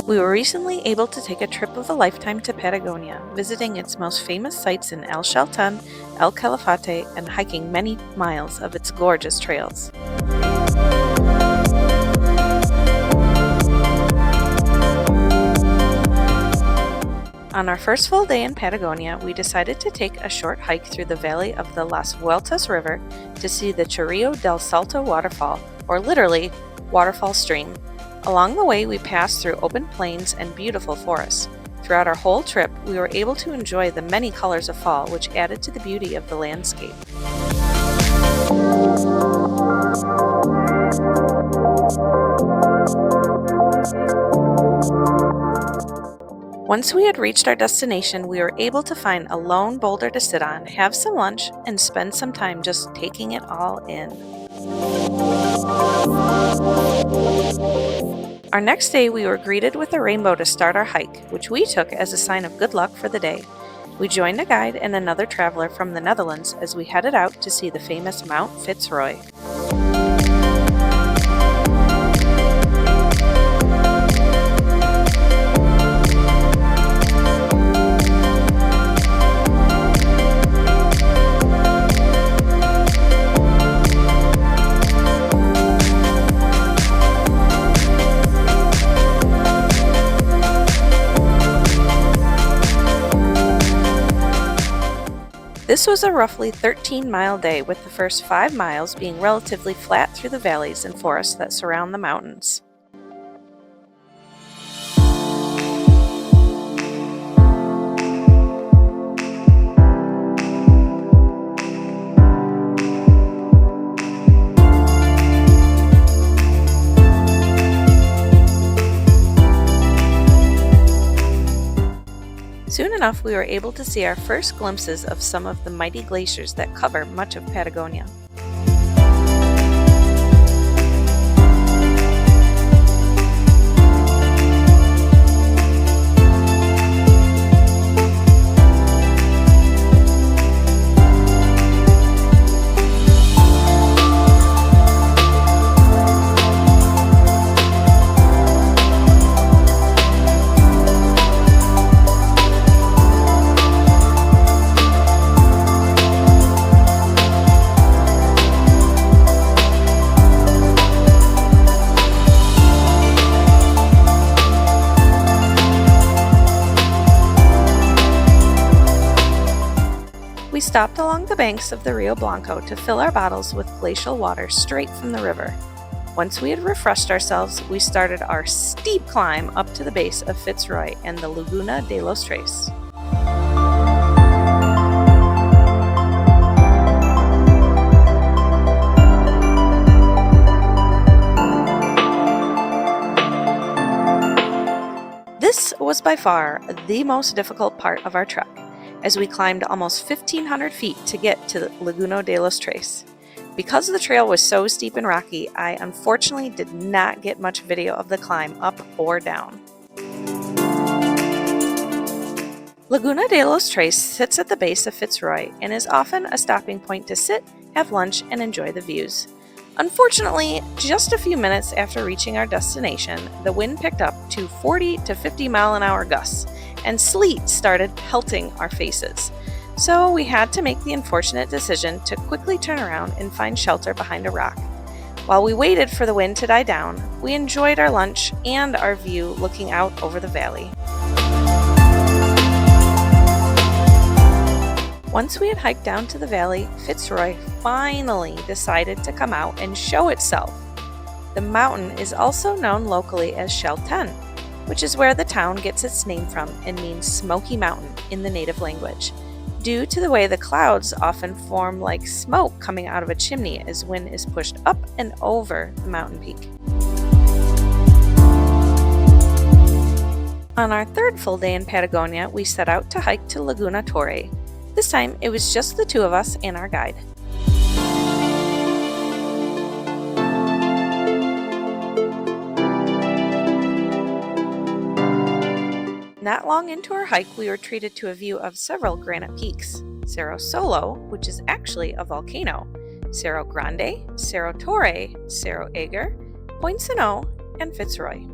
We were recently able to take a trip of a lifetime to Patagonia, visiting its most famous sites in El Chalten, El Calafate, and hiking many miles of its gorgeous trails. On our first full day in Patagonia, we decided to take a short hike through the valley of the Las Vueltas River to see the Chorrillo del Salto waterfall, or literally, waterfall stream. Along the way, we passed through open plains and beautiful forests. Throughout our whole trip, we were able to enjoy the many colors of fall, which added to the beauty of the landscape. Once we had reached our destination, we were able to find a lone boulder to sit on, have some lunch, and spend some time just taking it all in. Our next day, we were greeted with a rainbow to start our hike, which we took as a sign of good luck for the day. We joined a guide and another traveler from the Netherlands as we headed out to see the famous Mount Fitz Roy. This was a roughly 13-mile day, with the first 5 miles being relatively flat through the valleys and forests that surround the mountains. Soon enough, we were able to see our first glimpses of some of the mighty glaciers that cover much of Patagonia. We stopped along the banks of the Rio Blanco to fill our bottles with glacial water straight from the river. Once we had refreshed ourselves, we started our steep climb up to the base of Fitz Roy and the Laguna de los Tres. This was by far the most difficult part of our trek, as we climbed almost 1,500 feet to get to the Laguna de los Tres. Because the trail was so steep and rocky, I unfortunately did not get much video of the climb up or down. Laguna de los Tres sits at the base of Fitz Roy and is often a stopping point to sit, have lunch, and enjoy the views. Unfortunately, just a few minutes after reaching our destination, the wind picked up to 40 to 50 mile an hour gusts, and sleet started pelting our faces. So we had to make the unfortunate decision to quickly turn around and find shelter behind a rock. While we waited for the wind to die down, we enjoyed our lunch and our view looking out over the valley. Once we had hiked down to the valley, Fitz Roy finally decided to come out and show itself. The mountain is also known locally as Chalten, which is where the town gets its name from and means smoky mountain in the native language, due to the way the clouds often form like smoke coming out of a chimney as wind is pushed up and over the mountain peak. On our third full day in Patagonia, we set out to hike to Laguna Torre. This time, it was just the two of us and our guide. Not long into our hike, we were treated to a view of several granite peaks. Cerro Solo, which is actually a volcano, Cerro Grande, Cerro Torre, Cerro Ager, Point Sano, and Fitz Roy.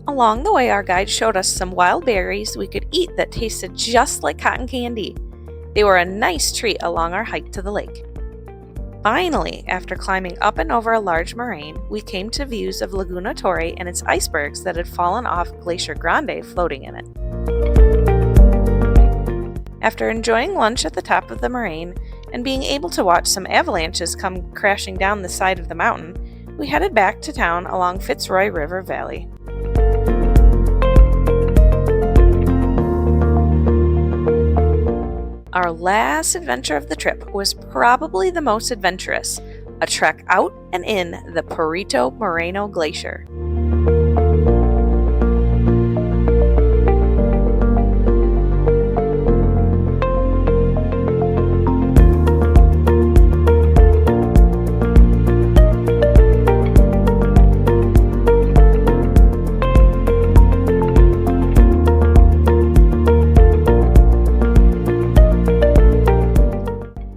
Along the way, our guide showed us some wild berries we could eat that tasted just like cotton candy. They were a nice treat along our hike to the lake. Finally, after climbing up and over a large moraine, we came to views of Laguna Torre and its icebergs that had fallen off Glacier Grande floating in it. After enjoying lunch at the top of the moraine and being able to watch some avalanches come crashing down the side of the mountain, we headed back to town along Fitz Roy River Valley. Our last adventure of the trip was probably the most adventurous, a trek out and in the Perito Moreno Glacier.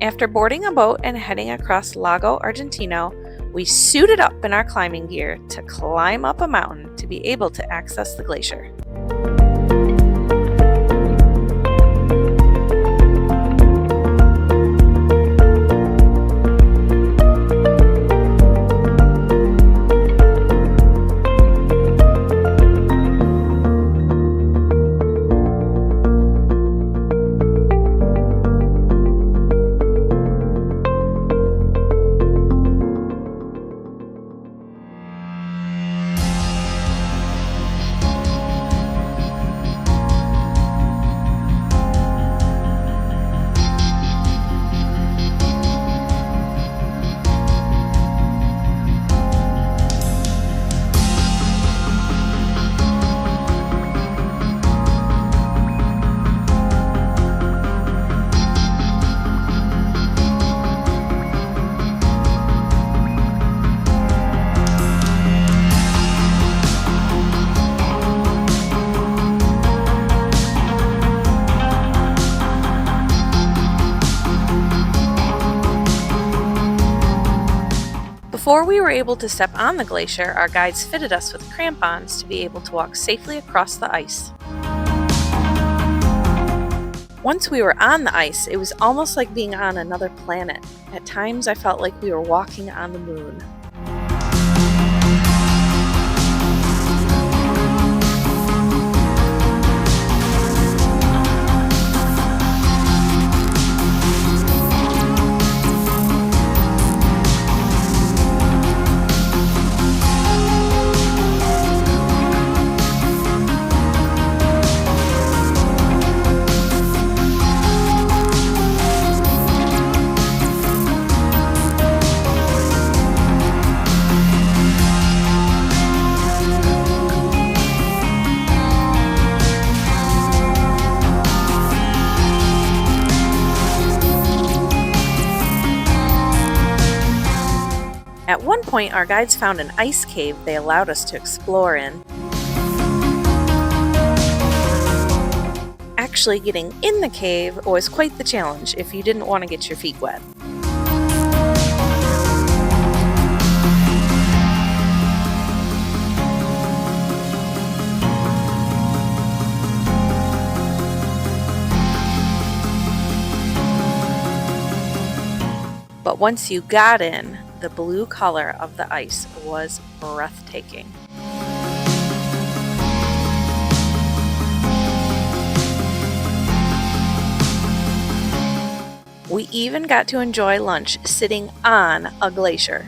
After boarding a boat and heading across Lago Argentino, we suited up in our climbing gear to climb up a mountain to be able to access the glacier. Before we were able to step on the glacier, our guides fitted us with crampons to be able to walk safely across the ice. Once we were on the ice, it was almost like being on another planet. At times, I felt like we were walking on the moon. At one point, our guides found an ice cave they allowed us to explore in. Actually, getting in the cave was quite the challenge if you didn't want to get your feet wet. But once you got in, the blue color of the ice was breathtaking. We even got to enjoy lunch sitting on a glacier.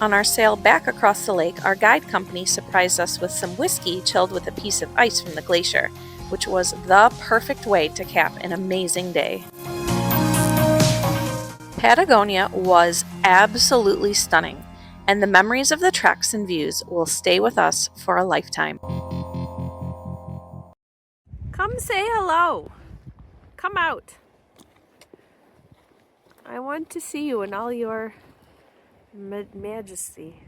On our sail back across the lake, our guide company surprised us with some whiskey chilled with a piece of ice from the glacier. which was the perfect way to cap an amazing day. Patagonia was absolutely stunning, and the memories of the treks and views will stay with us for a lifetime. Come say hello. Come out. I want to see you in all your majesty.